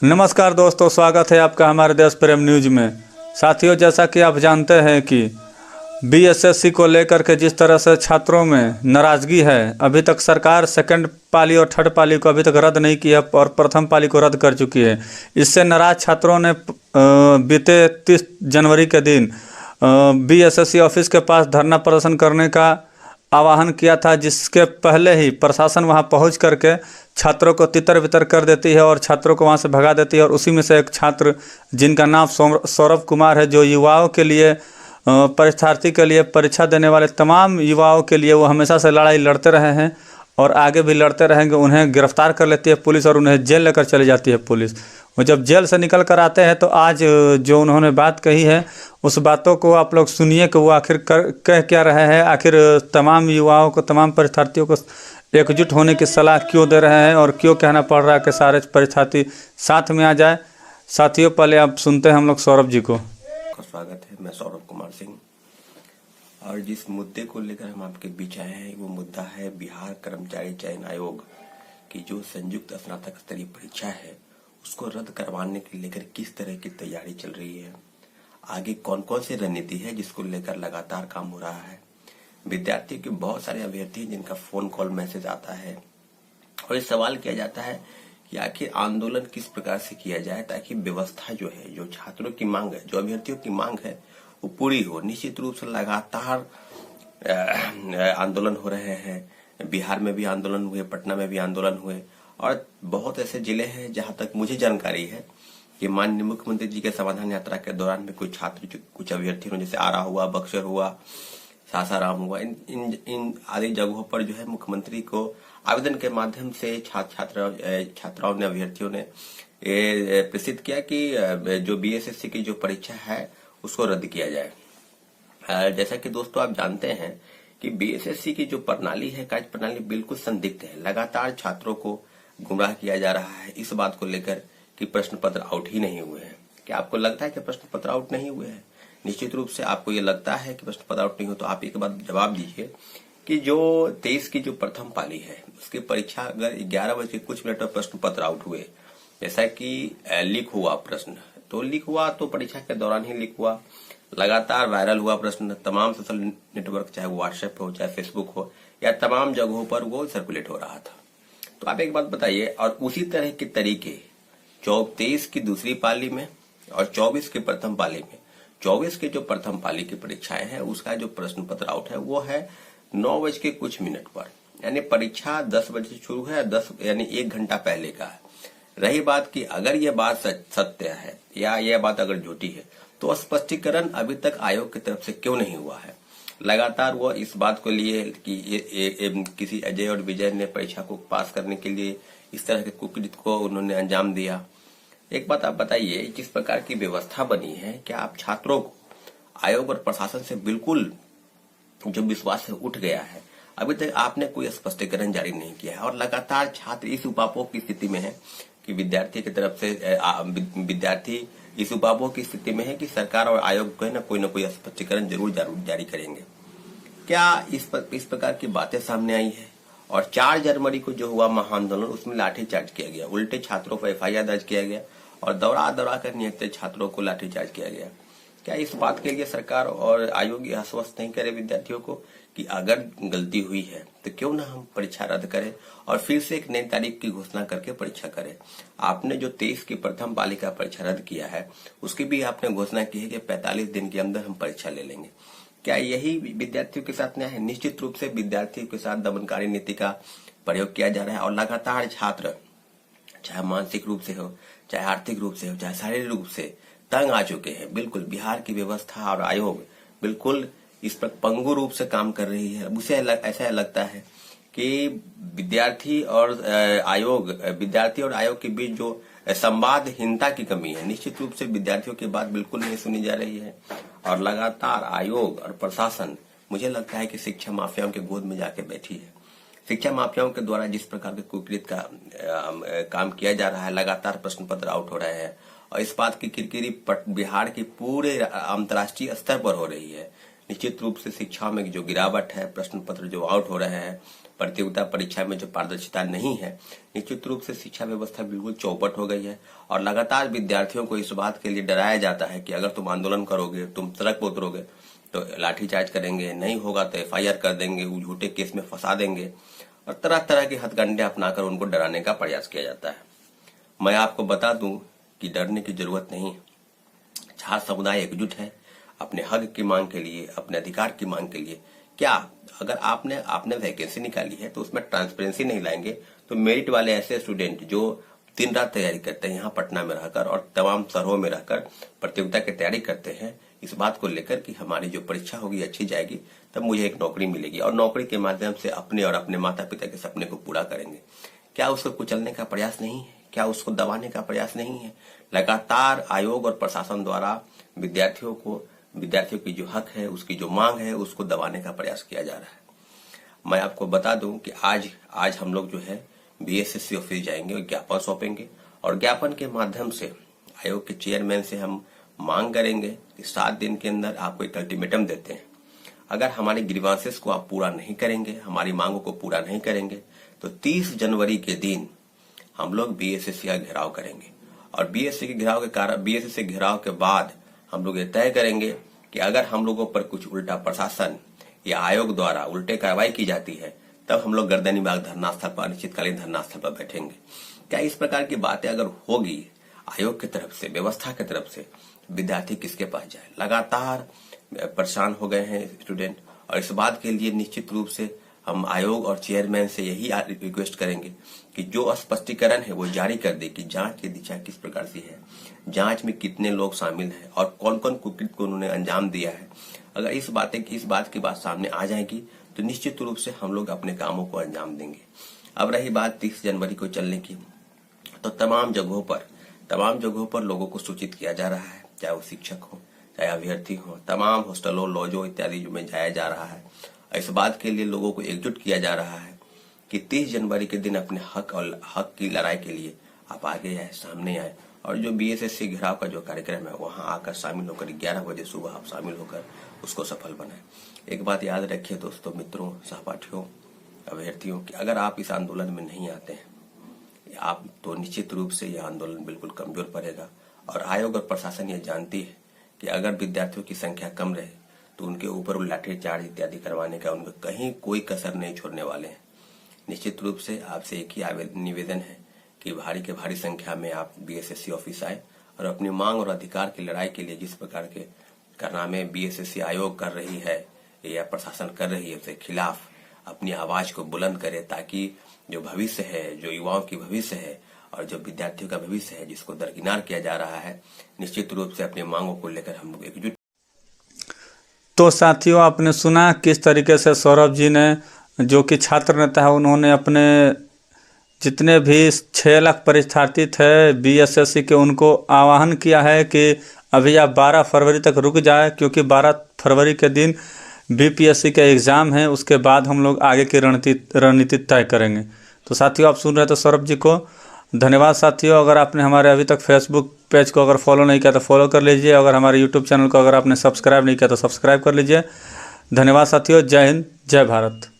नमस्कार दोस्तों, स्वागत है आपका हमारे देश प्रेम न्यूज में। साथियों, जैसा कि आप जानते हैं कि बीएसएससी को लेकर के जिस तरह से छात्रों में नाराज़गी है, अभी तक सरकार सेकंड पाली और थर्ड पाली को अभी तक रद्द नहीं किया और प्रथम पाली को रद्द कर चुकी है। इससे नाराज छात्रों ने बीते 30 जनवरी के दिन बीएसएससी ऑफिस के पास धरना प्रदर्शन करने का आह्वान किया था, जिसके पहले ही प्रशासन वहां पहुंच करके छात्रों को तितर बितर कर देती है और छात्रों को वहां से भगा देती है। और उसी में से एक छात्र जिनका नाम सौरभ कुमार है, जो युवाओं के लिए परीक्षार्थी के लिए परीक्षा देने वाले तमाम युवाओं के लिए वो हमेशा से लड़ाई लड़ते रहे हैं और आगे भी लड़ते रहेंगे। उन्हें गिरफ्तार कर लेती है पुलिस और उन्हें जेल लेकर चली जाती है पुलिस। वो जब जेल से निकल कर आते हैं तो आज जो उन्होंने बात कही है, उस बातों को आप लोग सुनिए कि वो आखिर कह क्या रहे हैं। आखिर तमाम युवाओं को, तमाम परीक्षार्थियों को एकजुट होने की सलाह क्यों दे रहे हैं और क्यों कहना पड़ रहा है कि सारे परीक्षार्थी साथ में आ जाए। साथियों, पहले आप सुनते हैं हम लोग सौरभ जी को। स्वागत है। मैं सौरभ कुमार सिंह, और जिस मुद्दे को लेकर हम आपके बीच आए हैं वो मुद्दा है बिहार कर्मचारी चयन आयोग की जो संयुक्त स्नातक स्तरीय परीक्षा है उसको रद्द करवाने के लेकर किस तरह की तैयारी चल रही है, आगे कौन कौन सी रणनीति है जिसको लेकर लगातार काम हो रहा है। विद्यार्थियों के बहुत सारे अभ्यर्थी हैं जिनका फोन कॉल मैसेज आता है और ये सवाल किया जाता है कि आखिर आंदोलन किस प्रकार से किया जाए ताकि व्यवस्था जो है, जो छात्रों की मांग है, जो अभ्यर्थियों की मांग है वो पूरी हो। निश्चित रूप से लगातार आंदोलन हो रहे हैं। बिहार में भी आंदोलन हुए, पटना में भी आंदोलन हुए और बहुत ऐसे जिले हैं जहां तक मुझे जानकारी है कि माननीय मुख्यमंत्री जी के समाधान यात्रा के दौरान में कुछ छात्र, कुछ अभ्यर्थियों, जैसे आरा हुआ, बक्सर हुआ, सासाराम हुआ, इन आदि जगहों पर जो है मुख्यमंत्री को आवेदन के माध्यम से छात्राओं ने, अभ्यर्थियों ने प्रेषित किया कि जो बीएसएससी की जो परीक्षा है उसको रद्द किया जाए। जैसा कि दोस्तों आप जानते हैं कि बीएसएससी की जो प्रणाली है, कार्य प्रणाली बिल्कुल संदिग्ध है। लगातार छात्रों को गुमराह किया जा रहा है इस बात को लेकर कि प्रश्न पत्र आउट ही नहीं हुए हैं। क्या आपको लगता है कि प्रश्न पत्र आउट नहीं हुए हैं? निश्चित रूप से आपको ये लगता है कि प्रश्न पत्र आउट नहीं हो तो आप एक बात जवाब दीजिए कि जो 23 की जो प्रथम पाली है उसकी परीक्षा अगर 11 बजे कुछ मिनट में प्रश्न पत्र आउट हुए, जैसा कि लीक हुआ प्रश्न, तो लीक हुआ तो परीक्षा के दौरान ही लीक हुआ, लगातार वायरल हुआ प्रश्न, तमाम सोशल नेटवर्क, चाहे वो व्हाट्सएप हो, चाहे फेसबुक हो, या तमाम जगहों पर वो सर्कुलेट हो रहा था। तो आप एक बात बताइए, और उसी तरह के तरीके 23 की दूसरी पाली में और 24 की प्रथम पाली में, 24 की जो प्रथम पाली की परीक्षाएं हैं उसका जो प्रश्न पत्र आउट है वो है 9 बज के कुछ मिनट पर, यानी परीक्षा 10 बजे से शुरू है, 10 यानी 1 घंटा पहले का है। रही बात कि अगर ये बात सत्य है या यह बात अगर झूठी है तो स्पष्टीकरण अभी तक आयोग की तरफ से क्यों नहीं हुआ है। लगातार वो इस बात को लिए कि किसी अजय और विजय ने परीक्षा को पास करने के लिए इस तरह के कुकृत्य को उन्होंने अंजाम दिया। एक बात आप बताइए, जिस प्रकार की व्यवस्था बनी है, क्या आप छात्रों को आयोग और प्रशासन से बिल्कुल जो विश्वास है उठ गया है? अभी तक आपने कोई स्पष्टीकरण जारी नहीं किया है और लगातार छात्र इस उपापोह की स्थिति में है कि विद्यार्थी की तरफ से विद्यार्थी इस उपापोह की स्थिति में है कि सरकार और आयोग को है ना कोई स्पष्टीकरण जरूर जारी करेंगे। क्या इस प्रकार की बातें सामने आई है? और 4 जनवरी को जो हुआ महाआंदोलन, उसमें लाठीचार्ज किया गया, उल्टे छात्रों पर एफआईआर दर्ज किया गया और दौड़ा दौड़ा कर निहत्थे छात्रों को लाठीचार्ज किया गया। क्या इस बात के लिए सरकार और आयोग ये आश्वस्त नहीं करे विद्यार्थियों को कि अगर गलती हुई है तो क्यों ना हम परीक्षा रद्द करें और फिर से एक नई तारीख की घोषणा करके परीक्षा करें? आपने जो 23 की प्रथम पाली का परीक्षा रद्द किया है उसकी भी आपने घोषणा की है कि 45 दिन के अंदर हम परीक्षा ले लेंगे। क्या यही विद्यार्थियों के साथ न्याय है? निश्चित रूप से विद्यार्थियों के साथ दमनकारी नीति का प्रयोग किया जा रहा है और लगातार छात्र, चाहे मानसिक रूप से हो, चाहे आर्थिक रूप से हो, चाहे शारीरिक रूप से तंग आ चुके हैं। बिल्कुल बिहार की व्यवस्था और आयोग बिल्कुल इस पर पंगु रूप से काम कर रही है। मुझे ऐसा लगता है कि विद्यार्थी और आयोग के बीच जो संवादहीनता की कमी है, निश्चित रूप से विद्यार्थियों की बात बिल्कुल नहीं सुनी जा रही है और लगातार आयोग और प्रशासन, मुझे लगता है कि शिक्षा माफियाओं के गोद में जाके बैठी है। शिक्षा माफियाओं के द्वारा जिस प्रकार के कुकृत्य का काम किया जा रहा है, लगातार प्रश्न पत्र आउट हो रहे हैं और इस बात की किरकिरी बिहार की पूरे अंतर्राष्ट्रीय स्तर पर हो रही है। निश्चित रूप से शिक्षा में जो गिरावट है, प्रश्न पत्र जो आउट हो रहे हैं, प्रतियोगिता परीक्षा में जो पारदर्शिता नहीं है, निश्चित रूप से शिक्षा व्यवस्था बिल्कुल चौपट हो गई है। और लगातार विद्यार्थियों को इस बात के लिए डराया जाता है कि अगर तुम आंदोलन करोगे, तुम सड़क पर उतरोगे तो लाठीचार्ज करेंगे, नहीं होगा तो FIR कर देंगे, वो झूठे केस में फंसा देंगे, और तरह तरह के हथकंडे अपनाकर उनको डराने का प्रयास किया जाता है। मैं आपको बता दूं कि डरने की जरूरत नहीं है। छात्र समुदाय एकजुट है अपने हक की मांग के लिए, अपने अधिकार की मांग के लिए। क्या अगर आपने वैकेंसी निकाली है तो उसमें ट्रांसपेरेंसी नहीं लाएंगे तो मेरिट वाले ऐसे स्टूडेंट जो दिन रात तैयारी करते हैं यहाँ पटना में रहकर और तमाम शहरों में रहकर प्रतियोगिता की तैयारी करते हैं, इस बात को लेकर कि हमारी जो परीक्षा होगी अच्छी जाएगी, तब मुझे एक नौकरी मिलेगी और नौकरी के माध्यम से अपने और अपने माता पिता के सपने को पूरा करेंगे। क्या उसको कुचलने का प्रयास नहीं है? क्या उसको दबाने का प्रयास नहीं है? लगातार आयोग और प्रशासन द्वारा विद्यार्थियों की जो हक है, उसकी जो मांग है, उसको दबाने का प्रयास किया जा रहा है। मैं आपको बता दूं कि आज हम लोग जो है BSSC ऑफिस जाएंगे और ज्ञापन सौंपेंगे और ज्ञापन के माध्यम से आयोग के चेयरमैन से हम मांग करेंगे कि 7 दिन के अंदर आपको एक अल्टीमेटम देते हैं। अगर हमारे ग्रीवांसेस को आप पूरा नहीं करेंगे, हमारी मांगों को पूरा नहीं करेंगे, तो 30 जनवरी के दिन हम लोग BSSC का घेराव करेंगे और BSSC के घेराव के बाद हम लोग ये तय करेंगे कि अगर हम लोगों पर कुछ उल्टा प्रशासन या आयोग द्वारा उल्टे कार्रवाई की जाती है, तब हम लोग गर्दनी बाग धरना स्थल पर, अनिश्चितकालीन धरना स्थल पर बैठेंगे। क्या इस प्रकार की बातें अगर होगी आयोग की तरफ से, व्यवस्था की तरफ से, विद्यार्थी किसके पास जाए? लगातार परेशान हो गए हैं स्टूडेंट, और इस बात के लिए निश्चित रूप से हम आयोग और चेयरमैन से यही रिक्वेस्ट करेंगे कि जो स्पष्टीकरण है वो जारी कर दे कि जांच की दिशा किस प्रकार से है, जांच में कितने लोग शामिल हैं और कौन कौन कुकृत्य को उन्होंने अंजाम दिया है। अगर इस बात की बात सामने आ जाएगी तो निश्चित रूप से हम लोग अपने कामों को अंजाम देंगे। अब रही बात 30 जनवरी को चलने की, तो तमाम जगहों पर लोगों को सूचित किया जा रहा है, चाहे वो शिक्षक हो, चाहे अभ्यर्थी हो, तमाम हॉस्टलों, लॉजों इत्यादि में जाया जा रहा है। इस बात के लिए लोगों को एकजुट किया जा रहा है कि 30 जनवरी के दिन अपने हक की लड़ाई के लिए आप आगे आए, सामने आए और जो BSSC घेराव का जो कार्यक्रम है वहां आकर शामिल होकर 11 बजे सुबह आप शामिल होकर उसको सफल बनाए। एक बात याद रखिए दोस्तों, मित्रों, सहपाठियों, अभ्यर्थियों कि अगर आप इस आंदोलन में नहीं आते हैं आप तो निश्चित रूप से यह आंदोलन बिल्कुल कमजोर पड़ेगा। और आयोग और प्रशासन ये जानती है कि अगर विद्यार्थियों की संख्या कम रहे तो उनके ऊपर लाठीचार्ज इत्यादि करवाने का उनको कहीं कोई कसर नहीं छोड़ने वाले हैं। निश्चित रूप से आपसे एक ही निवेदन है कि भारी संख्या में आप BSSC ऑफिस आए और अपनी मांग और अधिकार की लड़ाई के लिए जिस प्रकार के कारनामे BSSC आयोग कर रही है या प्रशासन कर रही है उसके खिलाफ अपनी आवाज को बुलंद करे, ताकि जो भविष्य है, जो युवाओं की भविष्य है और जो विद्यार्थियों का भविष्य है जिसको दरकिनार किया जा रहा है, निश्चित रूप से अपनी मांगों को लेकर हम लोग एकजुट। तो साथियों, आपने सुना किस तरीके से सौरभ जी ने, जो कि छात्र नेता है, उन्होंने अपने जितने भी 6 लाख परीक्षार्थी थे BSSC के, उनको आह्वान किया है कि अभी आप 12 फरवरी तक रुक जाए, क्योंकि 12 फरवरी के दिन BPSC का एग्ज़ाम है, उसके बाद हम लोग आगे की रणनीति तय करेंगे। तो साथियों, आप सुन रहे थे सौरभ जी को। धन्यवाद साथियों। अगर आपने हमारे अभी तक फेसबुक पेज को अगर फॉलो नहीं किया तो फॉलो कर लीजिए। अगर हमारे यूट्यूब चैनल को अगर आपने सब्सक्राइब नहीं किया तो सब्सक्राइब कर लीजिए। धन्यवाद साथियों। जय हिंद, जय भारत।